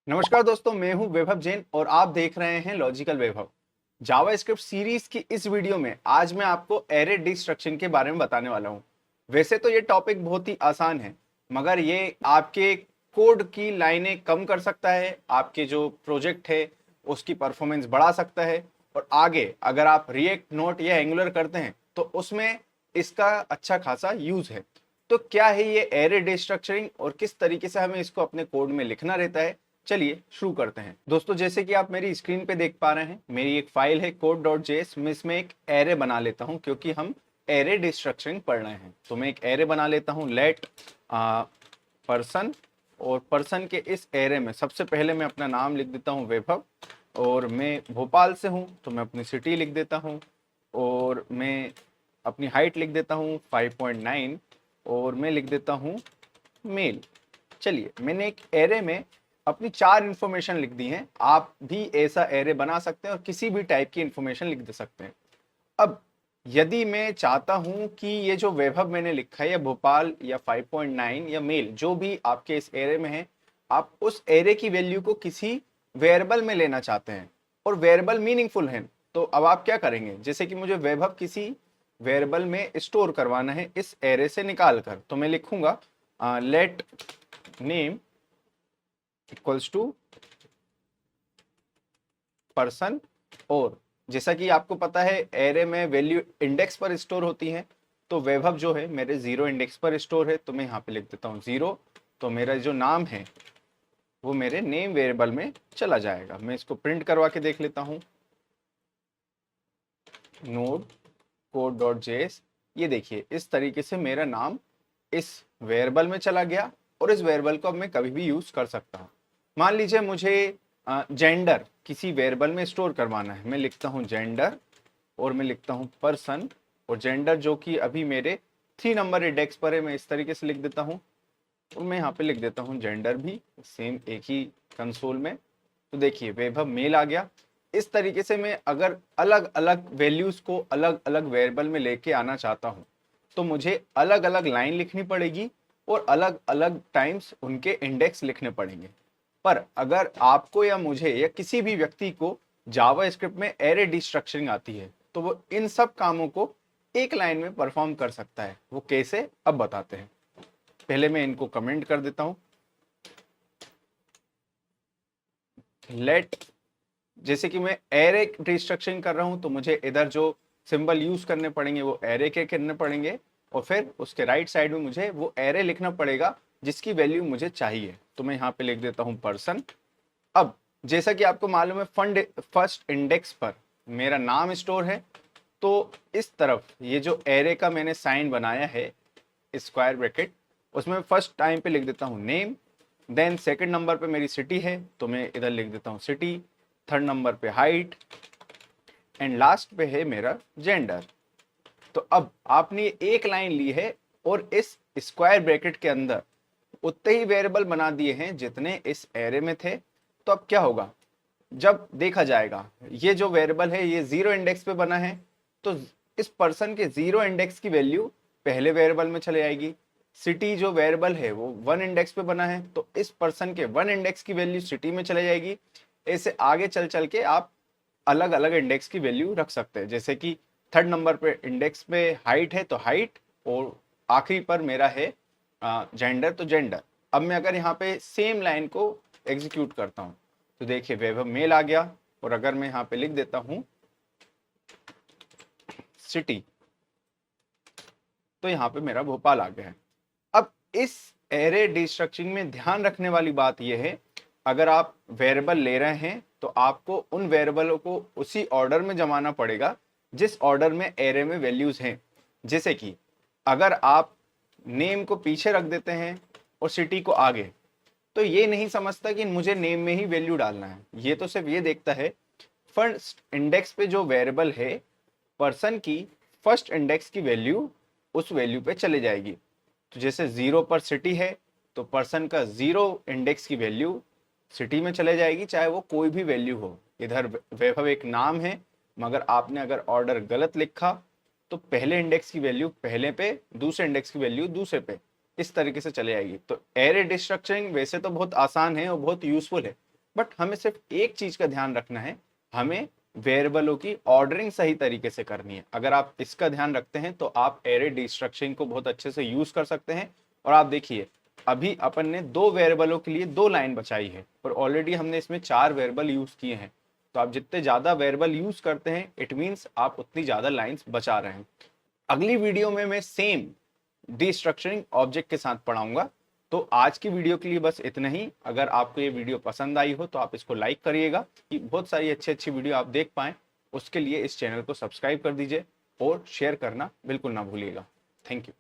नमस्कार दोस्तों, मैं हूं वैभव जैन और आप देख रहे हैं लॉजिकल वैभव। जावास्क्रिप्ट सीरीज की इस वीडियो में आज मैं आपको एरे डिस्ट्रक्शन के बारे में बताने वाला हूं। वैसे तो ये टॉपिक बहुत ही आसान है, मगर ये आपके कोड की लाइनें कम कर सकता है, आपके जो प्रोजेक्ट है उसकी परफॉर्मेंस बढ़ा सकता है। और आगे अगर आप रिएक्ट, नोट या एंगुलर करते हैं तो उसमें इसका अच्छा खासा यूज है। तो क्या है ये एरे डिस्ट्रक्चरिंग और किस तरीके से हमें इसको अपने कोड में लिखना रहता है, चलिए शुरू करते हैं। दोस्तों, जैसे कि आप मेरी स्क्रीन पे देख पा रहे हैं, मेरी एक फाइल है code.js। मैं इसमें एक एरे बना लेता हूं क्योंकि हम एरे डिस्ट्रक्चरिंग पढ़ रहे हैं। तो मैं एक एरे बना लेता हूं, लेट पर्सन। और पर्सन के इस एरे में सबसे पहले मैं अपना नाम लिख देता हूं वैभव, और मैं भोपाल से हूं तो मैं अपनी सिटी लिख देता हूं, और मैं अपनी हाइट लिख देता हूं 5.9, और मैं लिख देता हूं मेल। चलिए, मैंने एक एरे में अपनी 4 इंफॉर्मेशन लिख दी हैं। आप भी ऐसा एरे बना सकते हैं और किसी भी टाइप की इंफॉर्मेशन लिख दे सकते हैं। अब यदि मैं चाहता हूं कि ये जो वैभव मैंने लिखा है या भोपाल या 5.9 या मेल, जो भी आपके इस एरे में है, आप उस एरे की वैल्यू को किसी वेरिएबल में लेना चाहते हैं और वेरिएबल मीनिंगफुल है, तो अब आप क्या करेंगे? जैसे कि मुझे वैभव किसी वेरिएबल में स्टोर करवाना है इस एरे से निकाल कर, तो मैं लिखूंगा let name equals to person. और जैसा कि आपको पता है एरे में वैल्यू इंडेक्स पर स्टोर होती है, तो वैभव जो है मेरे 0 इंडेक्स पर स्टोर है, तो मैं यहाँ पे लिख देता हूँ 0। तो मेरा जो नाम है वो मेरे नेम वेरिएबल में चला जाएगा। मैं इसको प्रिंट करवा के देख लेता हूँ, नोड code.js। ये देखिए, इस तरीके से मेरा नाम इस वेरिएबल में चला गया और इस वेरिएबल को अब मैं कभी भी यूज कर सकता हूँ। मान लीजिए मुझे जेंडर किसी वेरिएबल में स्टोर करवाना है, मैं लिखता हूँ जेंडर और मैं लिखता हूँ पर्सन, और जेंडर जो कि अभी मेरे 3 नंबर इंडेक्स पर है, मैं इस तरीके से लिख देता हूँ। और मैं यहाँ पे लिख देता हूँ जेंडर भी सेम एक ही कंसोल में। तो देखिए वैभव मेल आ गया। इस तरीके से मैं अगर अलग अलग वैल्यूज को अलग अलग वेरिएबल में लेके आना चाहता हूँ तो मुझे अलग अलग लाइन लिखनी पड़ेगी और अलग अलग टाइम्स उनके इंडेक्स लिखने पड़ेंगे। पर अगर आपको या मुझे या किसी भी व्यक्ति को जावास्क्रिप्ट में एरे डिस्ट्रक्चरिंग आती है तो वो इन सब कामों को एक लाइन में परफॉर्म कर सकता है। वो कैसे, अब बताते हैं। पहले मैं इनको कमेंट कर देता हूं। लेट, जैसे कि मैं एरे डिस्ट्रक्शन कर रहा हूं तो मुझे इधर जो सिंबल यूज करने पड़ेंगे वो एरे के करने पड़ेंगे, और फिर उसके राइट साइड में मुझे वो एरे लिखना पड़ेगा जिसकी वैल्यू मुझे चाहिए। तो मैं यहाँ पे लिख देता हूँ पर्सन। अब जैसा कि आपको मालूम है फर्स्ट इंडेक्स पर मेरा नाम स्टोर है, तो इस तरफ ये जो एरे का मैंने साइन बनाया है स्क्वायर ब्रैकेट, उसमें फर्स्ट टाइम पे लिख देता हूँ नेम। देन सेकंड नंबर पे मेरी सिटी है तो मैं इधर लिख देता हूँ सिटी। थर्ड नंबर पे हाइट, एंड लास्ट पे है मेरा जेंडर। तो अब आपने एक लाइन ली है और इस स्क्वायर ब्रैकेट के अंदर उतने ही वेरिएबल बना दिए हैं जितने इस एरे में थे। तो अब क्या होगा, जब देखा जाएगा ये जो वेरिएबल है ये 0 इंडेक्स पे बना है, तो इस पर्सन के 0 इंडेक्स की वैल्यू पहले वेरिएबल में चले आएगी। सिटी जो वेरिएबल है वो 1 इंडेक्स पे बना है, तो इस पर्सन के 1 इंडेक्स की वैल्यू सिटी में चले जाएगी। ऐसे आगे चल चल के आप अलग अलग इंडेक्स की वैल्यू रख सकते हैं। जैसे कि थर्ड नंबर पे इंडेक्स पे हाइट है तो हाइट, और आखिरी पर मेरा है जेंडर, तो जेंडर। अब मैं अगर यहाँ पे सेम लाइन को एग्जीक्यूट करता हूँ तो देखिए वैभव मेल आ गया, और अगर मैं यहाँ पे लिख देता हूँ सिटी तो यहाँ पे मेरा भोपाल आ गया है। अब इस एरे डिस्ट्रक्चरिंग में ध्यान रखने वाली बात यह है, अगर आप वेरिएबल ले रहे हैं तो आपको उन वेरिएबलों को उसी ऑर्डर में जमाना पड़ेगा जिस ऑर्डर में एरे में वैल्यूज हैं। जैसे कि अगर आप नेम को पीछे रख देते हैं और सिटी को आगे, तो ये नहीं समझता कि मुझे नेम में ही वैल्यू डालना है। ये तो सिर्फ ये देखता है फर्स्ट इंडेक्स पे जो वेरिएबल है पर्सन की, फर्स्ट इंडेक्स की वैल्यू उस वैल्यू पे चले जाएगी। तो जैसे 0 पर सिटी है तो पर्सन का 0 इंडेक्स की वैल्यू सिटी में चले जाएगी, चाहे वो कोई भी वैल्यू हो। इधर वैभव एक नाम है, मगर आपने अगर ऑर्डर गलत लिखा तो पहले इंडेक्स की वैल्यू पहले पे, दूसरे इंडेक्स की वैल्यू दूसरे पे, इस तरीके से चले आएगी। तो एरे डिस्ट्रक्चरिंग वैसे तो बहुत आसान है और बहुत यूजफुल है, बट हमें सिर्फ एक चीज का ध्यान रखना है, हमें वेरिएबलों की ऑर्डरिंग सही तरीके से करनी है। अगर आप इसका ध्यान रखते हैं तो आप एरे डिस्ट्रक्शन को बहुत अच्छे से यूज कर सकते हैं। और आप देखिए अभी अपन ने 2 वेरिएबलों के लिए 2 लाइन बचाई है, पर ऑलरेडी हमने इसमें 4 वेरिएबल यूज किए हैं। तो आप जितने ज्यादा वेरिएबल यूज करते हैं इट मीन्स आप उतनी ज्यादा लाइंस बचा रहे हैं। अगली वीडियो में मैं सेम डिस्ट्रक्चरिंग ऑब्जेक्ट के साथ पढ़ाऊंगा। तो आज की वीडियो के लिए बस इतना ही। अगर आपको ये वीडियो पसंद आई हो तो आप इसको लाइक करिएगा कि बहुत सारी अच्छी अच्छी वीडियो आप देख पाएं। उसके लिए इस चैनल को सब्सक्राइब कर दीजिए और शेयर करना बिल्कुल ना भूलिएगा। Thank you.